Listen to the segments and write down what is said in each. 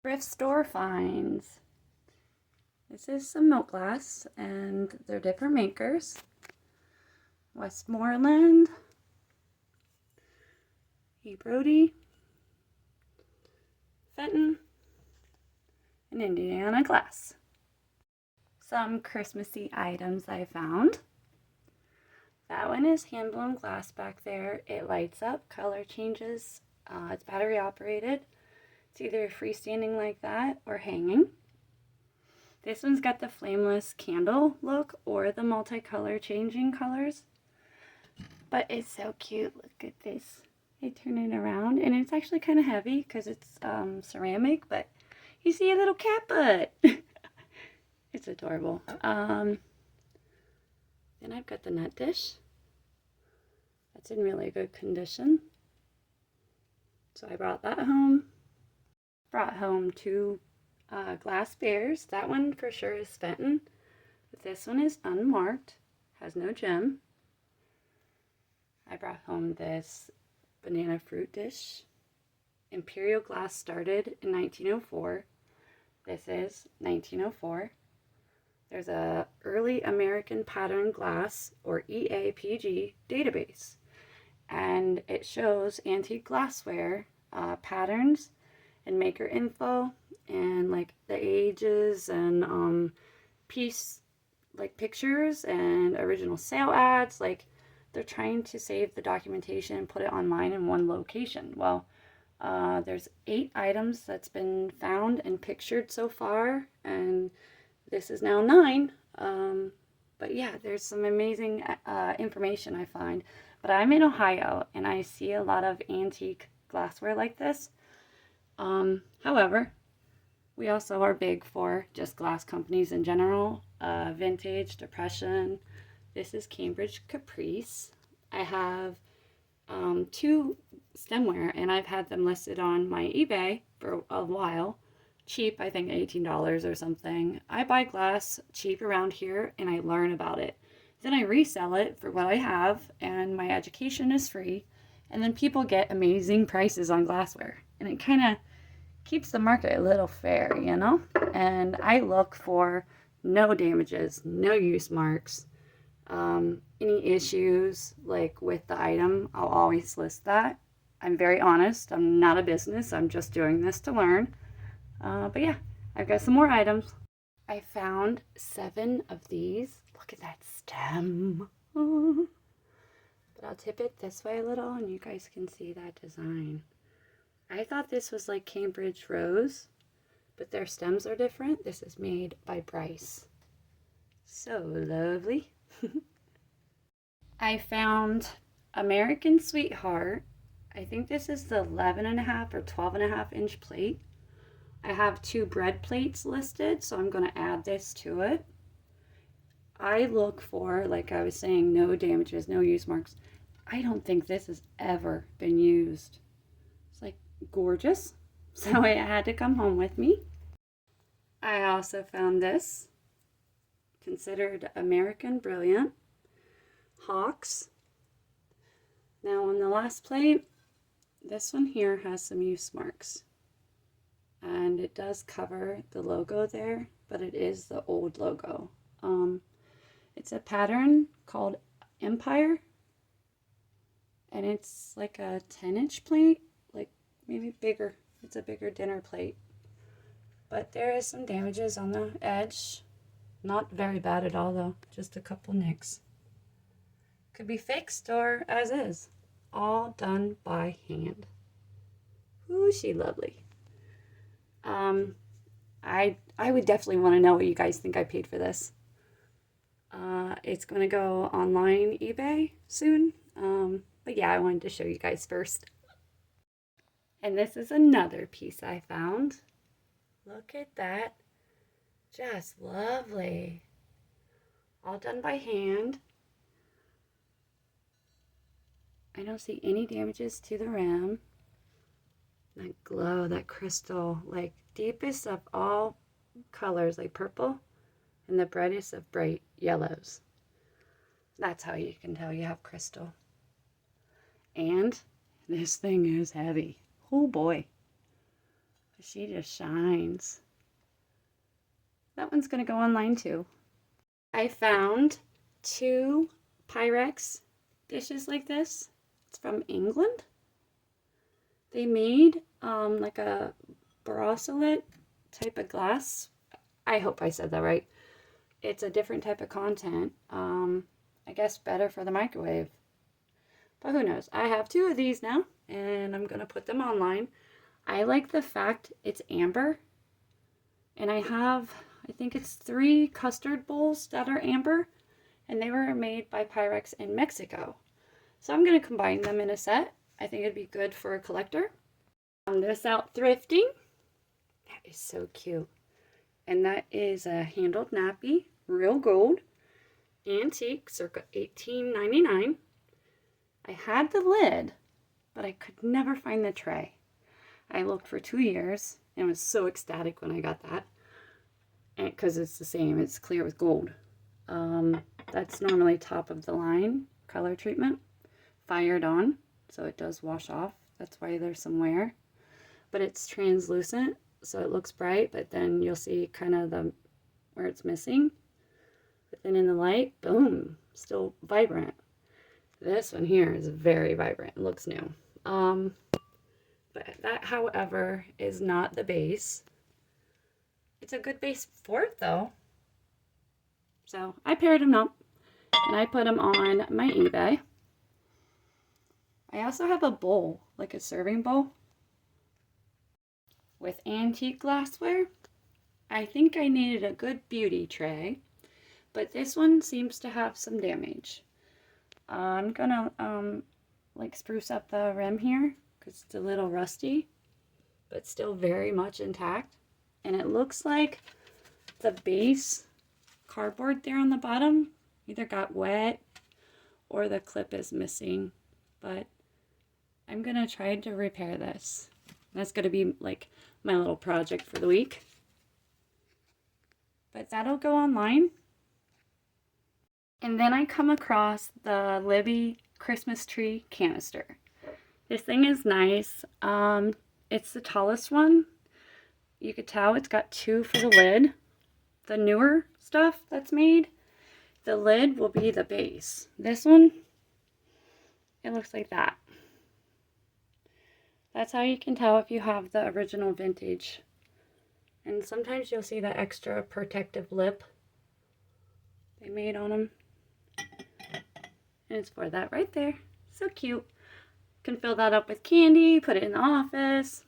Thrift store finds. This is some milk glass, and they're different makers. Westmoreland, E.A.P.G, Fenton, and Indiana Glass. Some Christmassy items I found. That one is hand blown glass back there. It lights up, color changes. It's battery operated. It's either freestanding like that or hanging. This one's got the flameless candle look or the multicolor changing colors. But it's so cute. Look at this. I turn it around and it's actually kind of heavy because it's ceramic, but you see a little cat butt. It's adorable. Then I've got the nut dish. That's in really good condition. So I brought that home. Brought home two glass bears. That one for sure is Fenton. But this one is unmarked. Has no gem. I brought home this banana fruit dish. Imperial glass started in 1904. This is 1904. There's a early American pattern glass or E.A.P.G database, and it shows antique glassware patterns and maker info and like the ages and piece like pictures and original sale ads. Like they're trying to save the documentation and put it online in one location. Well, there's 8 items that's been found and pictured so far, and this is now 9. But yeah, there's some amazing information I find. But I'm in Ohio and I see a lot of antique glassware like this. However, we also are big for just glass companies in general. Vintage, Depression. This is Cambridge Caprice. I have 2 stemware and I've had them listed on my eBay for a while. Cheap, I think $18 or something. I buy glass cheap around here and I learn about it. Then I resell it for what I have and my education is free. And then people get amazing prices on glassware. And it kind of keeps the market a little fair, you know? And I look for no damages, no use marks, any issues like with the item, I'll always list that. I'm very honest. I'm not a business. I'm just doing this to learn. But yeah, I've got some more items. I found 7 of these. Look at that stem. Oh. But I'll tip it this way a little and you guys can see that design. I thought this was like Cambridge Rose, but their stems are different. This is made by Bryce. So lovely. I found American Sweetheart. I think this is the 11.5 or 12.5 inch plate. I have 2 bread plates listed, so I'm going to add this to it. I look for, like I was saying, no damages, no use marks. I don't think this has ever been used. It's like gorgeous, so it had to come home with me. I also found this, considered American Brilliant, Hawks. Now on the last plate, this one here has some use marks. And it does cover the logo there, but it is the old logo. It's a pattern called Empire, and it's like a 10-inch plate, like maybe bigger. It's a bigger dinner plate. But there is some damages on the edge. Not very bad at all though, just a couple nicks. Could be fixed or as is. All done by hand. Ooh, she lovely. I would definitely want to know what you guys think I paid for this. It's going to go online eBay soon. But yeah, I wanted to show you guys first. And this is another piece I found. Look at that. Just lovely. All done by hand. I don't see any damages to the rim. That glow, that crystal, like deepest of all colors, like purple, and the brightest of bright yellows. That's how you can tell you have crystal. And this thing is heavy. Oh boy. She just shines. That one's gonna go online too. I found 2 Pyrex dishes like this. It's from England. They made like a borosilicate type of glass. I hope I said that right. It's a different type of content. I guess better for the microwave. But who knows? I have 2 of these now, and I'm gonna put them online. I like the fact it's amber, and I think it's 3 custard bowls that are amber, and they were made by Pyrex in Mexico. So I'm gonna combine them in a set. I think it'd be good for a collector. Found this out thrifting. That is so cute. And that is a handled nappy, real gold, antique, circa $18.99. I had the lid, but I could never find the tray. I looked for 2 years and was so ecstatic when I got that. And because it's the same, it's clear with gold. That's normally top of the line color treatment, fired on, so it does wash off. That's why there's some wear. But it's translucent, so it looks bright, but then you'll see kind of where it's missing. But then in the light, boom, still vibrant. This one here is very vibrant. It looks new. But that, however, is not the base. It's a good base for it, though. So I paired them up, and I put them on my eBay. I also have a bowl, like a serving bowl, with antique glassware. I think I needed a good beauty tray, but this one seems to have some damage. I'm gonna like spruce up the rim here because it's a little rusty, but still very much intact. And it looks like the base cardboard there on the bottom either got wet or the clip is missing. But I'm gonna try to repair this. That's gonna be like my little project for the week. But that'll go online. And then I come across the Libby Christmas tree canister. This thing is nice. It's the tallest one. You could tell it's got 2 for the lid. The newer stuff that's made, the lid will be the base. This one, it looks like that. That's how you can tell if you have the original vintage. And sometimes you'll see that extra protective lip they made on them. And it's for that right there. So cute. Can fill that up with candy, put it in the office.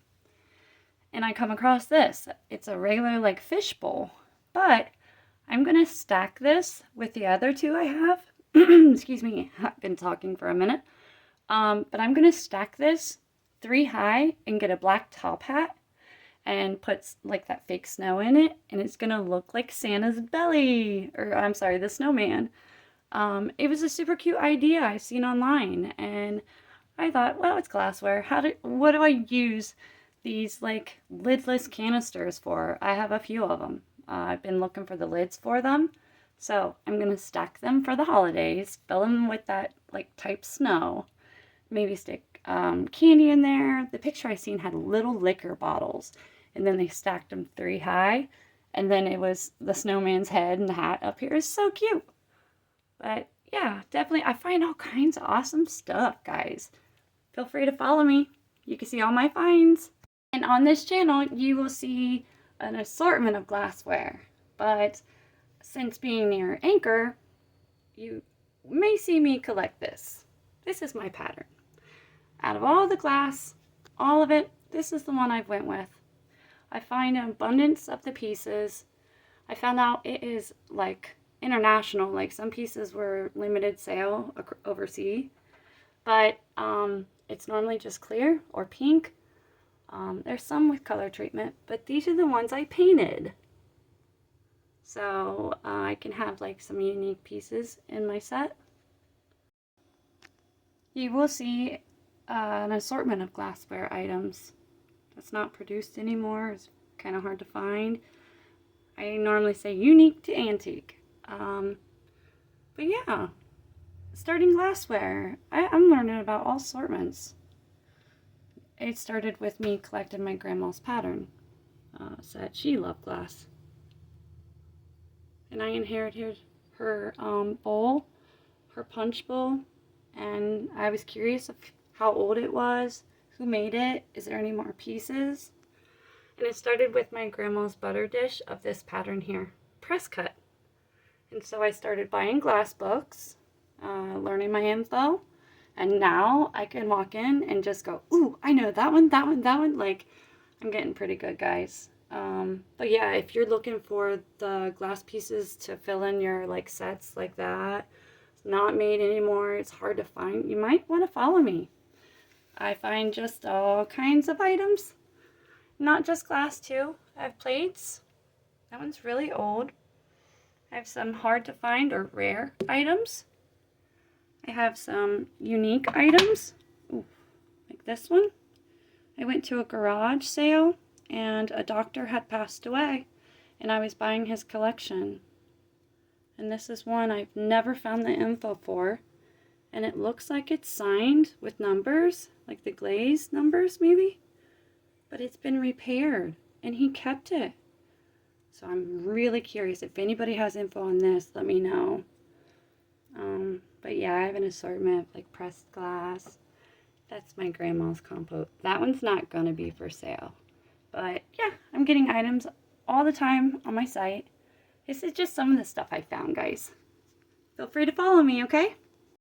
And I come across this. It's a regular like fish bowl, but I'm gonna stack this with the other 2 I have. Excuse me, I've been talking for a minute. But I'm gonna stack this 3 high and get a black top hat and put like that fake snow in it, and it's gonna look like Santa's belly, or I'm sorry, the snowman. It was a super cute idea I seen online, and I thought, well, it's glassware. What do I use these like lidless canisters for? I have a few of them. I've been looking for the lids for them, so I'm gonna stack them for the holidays, fill them with that like type snow, maybe stick candy in there. The picture I seen had little liquor bottles, and then they stacked them 3 high, and then it was the snowman's head and the hat up here. Is so cute. But yeah, definitely, I find all kinds of awesome stuff, guys. Feel free to follow me. You can see all my finds. And on this channel, you will see an assortment of glassware. But since being near Anchor, you may see me collect this. This is my pattern. Out of all the glass, all of it, this is the one I went with. I find an abundance of the pieces. I found out it is like international, like some pieces were limited sale overseas, but it's normally just clear or pink. There's some with color treatment, but these are the ones I painted. So I can have like some unique pieces in my set. You will see an assortment of glassware items that's not produced anymore. It's kind of hard to find. I normally say unique to antique. But yeah, starting glassware. I'm learning about all assortments. It started with me collecting my grandma's pattern. said she loved glass. And I inherited her bowl, her punch bowl, and I was curious of how old it was, who made it, is there any more pieces? And it started with my grandma's butter dish of this pattern here, press cut. And so I started buying glass books, learning my info, and now I can walk in and just go, ooh, I know that one, that one, that one. Like, I'm getting pretty good, guys. But yeah, if you're looking for the glass pieces to fill in your like sets like that, it's not made anymore, it's hard to find, you might want to follow me. I find just all kinds of items, not just glass too. I have plates. That one's really old. I have some hard to find or rare items. I have some unique items, ooh, like this one. I went to a garage sale and a doctor had passed away and I was buying his collection. And this is one I've never found the info for. And it looks like it's signed with numbers, like the glaze numbers maybe. But it's been repaired and he kept it. So I'm really curious. If anybody has info on this, let me know. But yeah, I have an assortment of like pressed glass. That's my grandma's compote. That one's not gonna be for sale. But yeah, I'm getting items all the time on my site. This is just some of the stuff I found, guys. Feel free to follow me, okay?